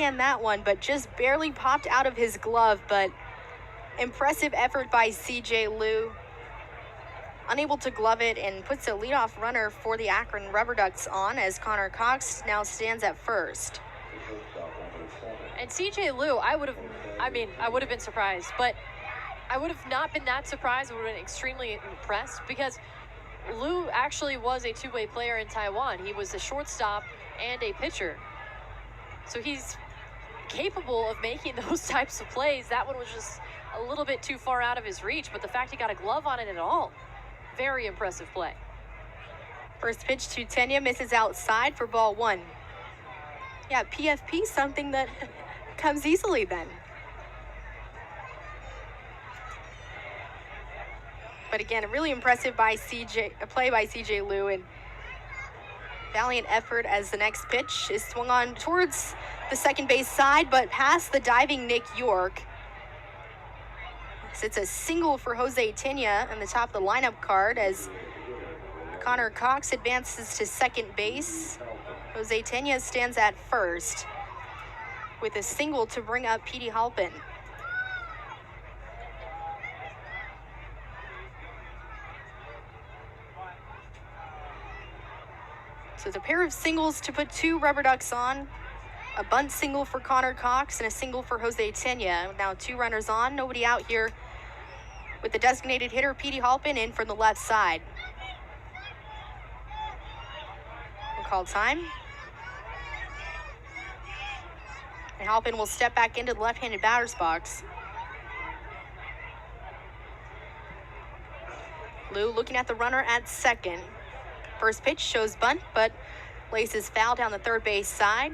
And that one, but just barely popped out of his glove. But impressive effort by CJ Liu. Unable to glove it and puts a leadoff runner for the Akron Rubber Ducks on as Connor Cox now stands at first. And CJ Liu, I would have been surprised, but I would have not been that surprised. I would have been extremely impressed because Liu actually was a two-way player in Taiwan. He was a shortstop and a pitcher. So he's capable of making those types of plays. That one was just a little bit too far out of his reach, but the fact he got a glove on it at all, very impressive play. First pitch to Tenya, misses outside for ball one. Yeah, PFP, something that comes easily then. But again, really impressive by play by CJ Liu, and valiant effort as the next pitch is swung on towards the second base side, but past the diving Nick York. So it's a single for Jose Tenya in the top of the lineup card as Connor Cox advances to second base. Jose Tenya stands at first with a single to bring up Petey Halpin. So it's a pair of singles to put two Rubber Ducks on. A bunt single for Connor Cox and a single for Jose Tenya. Now two runners on, nobody out here with the designated hitter Petey Halpin in from the left side. We'll call time. And Halpin will step back into the left-handed batter's box. Liu looking at the runner at second. First pitch shows bunt, but laces foul down the third base side.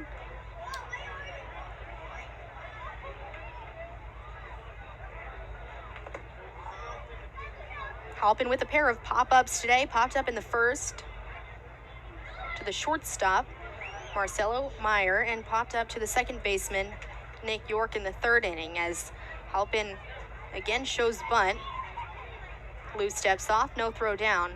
Halpin with a pair of pop-ups today. Popped up in the first to the shortstop, Marcelo Meyer, and popped up to the second baseman, Nick York, in the third inning as Halpin again shows bunt. Liu steps off, no throw down.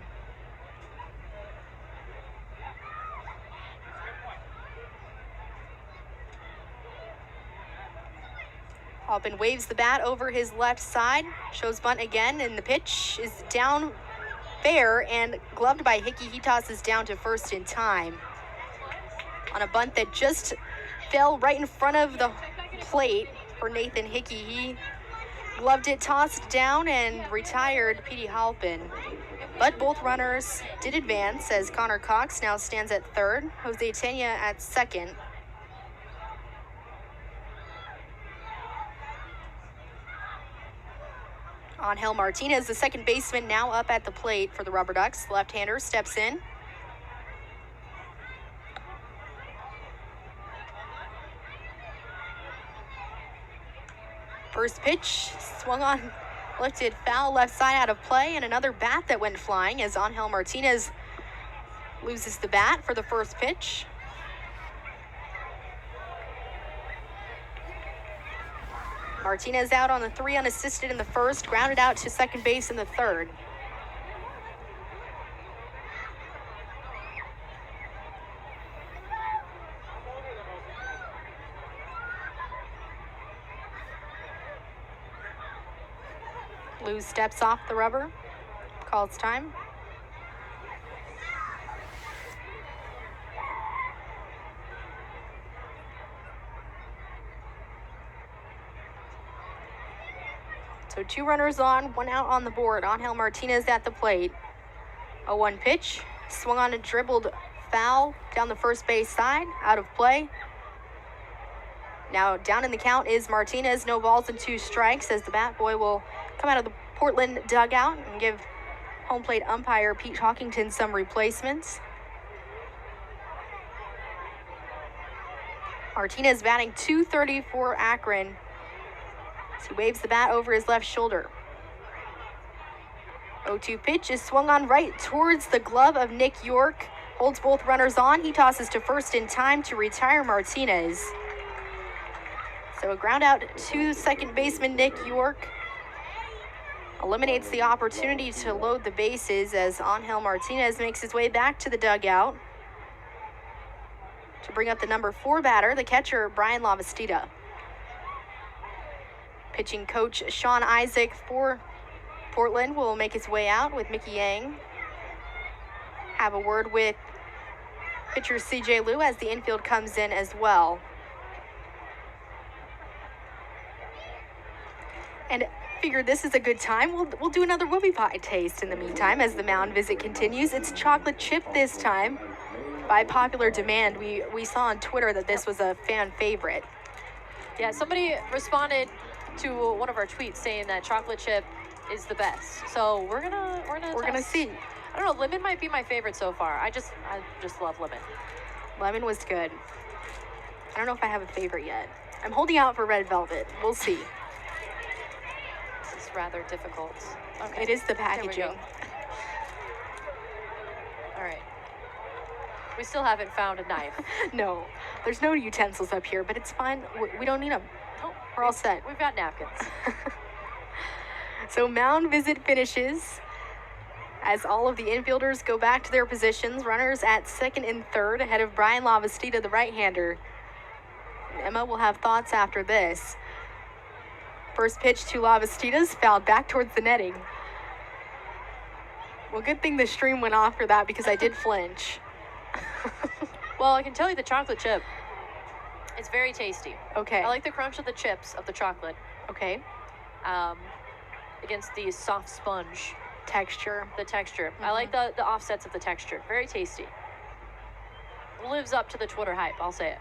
Halpin waves the bat over his left side, shows bunt again, and the pitch is down fair and gloved by Hickey. He tosses down to first in time on a bunt that just fell right in front of the plate for Nathan Hickey. He gloved it, tossed down, and retired Petey Halpin. But both runners did advance as Connor Cox now stands at third, Jose Tenya at second. Angel Martinez, the second baseman, now up at the plate for the Rubber Ducks. Left-hander steps in. First pitch swung on, lifted foul left side out of play, and another bat that went flying as Angel Martinez loses the bat for the first pitch. Martinez out on the 3 unassisted in the first, grounded out to second base in the third. Liu steps off the rubber, calls time. So two runners on, one out on the board. Angel Martinez at the plate. 0-1 pitch, swung on and dribbled foul down the first base side, out of play. Now down in the count is Martinez, no balls and 2 strikes as the bat boy will come out of the Portland dugout and give home plate umpire Pete Hawkington some replacements. Martinez batting .230 for Akron. He waves the bat over his left shoulder. 0-2 pitch is swung on right towards the glove of Nick York. Holds both runners on. He tosses to first in time to retire Martinez. So a ground out to second baseman Nick York. Eliminates the opportunity to load the bases as Angel Martinez makes his way back to the dugout. to bring up the number 4 batter, the catcher, Brian Lavastida. Pitching coach Sean Isaac for Portland will make his way out with Mickey Yang. Have a word with pitcher CJ Liu as the infield comes in as well. And figured this is a good time. We'll do another whoopie pie taste in the meantime as the mound visit continues. It's chocolate chip this time. By popular demand, we saw on Twitter that this was a fan favorite. Yeah, somebody responded to one of our tweets saying that chocolate chip is the best. So we're gonna see. I don't know, lemon might be my favorite so far. I just love lemon. Lemon was good. I don't know if I have a favorite yet. I'm holding out for red velvet. We'll see. This is rather difficult. Okay. It is the packaging. All right. We still haven't found a knife. No, there's no utensils up here, but it's fine. We don't need them. Oh, we're all set. We've got napkins. So mound visit finishes as all of the infielders go back to their positions. Runners at second and third ahead of Brian Lavastida, the right-hander. And Emma will have thoughts after this. First pitch to Lavastida's fouled back towards the netting. Well, good thing the stream went off for that because I did flinch. Well, I can tell you the chocolate chip, it's very tasty. Okay. I like the crunch of the chips of the chocolate. Okay. Against the soft sponge texture. The texture. I like the offsets of the texture. Very tasty. Lives up to the Twitter hype, I'll say it.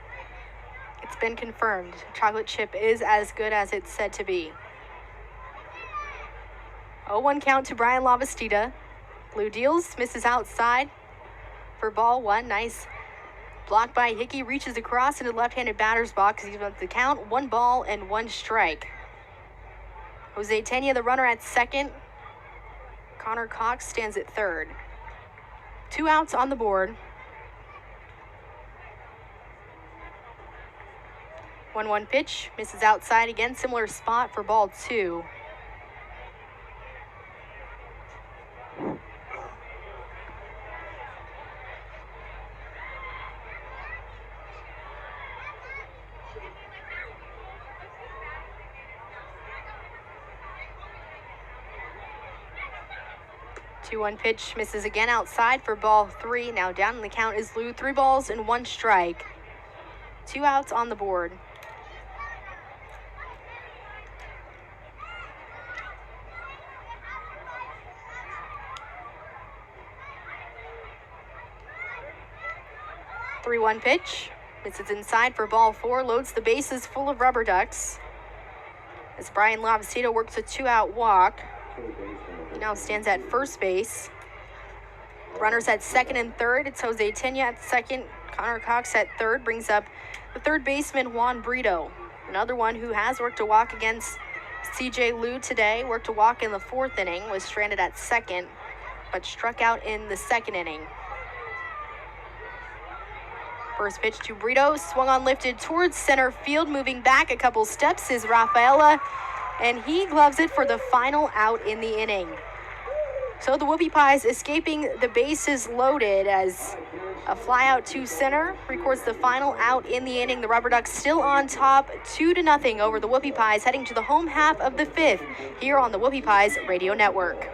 It's been confirmed. Chocolate chip is as good as it's said to be. 0-1 count to Brian Lavastida. Blue deals, misses outside for ball 1. Nice block by Hickey, reaches across into the left-handed batter's box. He's about to count 1 ball and 1 strike. Jose Tena, the runner, at second. Connor Cox stands at third. 2 outs on the board. 1-1 pitch, misses outside again, similar spot for ball 2. Two-one pitch, misses again outside for ball 3. Now down in the count is Lou. 3 balls and 1 strike. 2 outs on the board. Three-one pitch, misses inside for ball 4. Loads the bases full of rubber ducks as Brian Lavastida works a 2-out walk. He now stands at first base. Runners at second and third. It's Jose Tena at second. Connor Cox at third. Brings up the third baseman, Juan Brito. Another one who has worked a walk against CJ Liu today. Worked a walk in the 4th inning. Was stranded at second, but struck out in the 2nd inning. First pitch to Brito. Swung on, lifted towards center field. Moving back a couple steps is Rafaela, and he gloves it for the final out in the inning. So the Whoopie Pies escaping the bases loaded as a fly out to center records the final out in the inning. The Rubber Ducks still on top, 2-0 over the Whoopie Pies, heading to the home half of the 5th here on the Whoopie Pies Radio Network.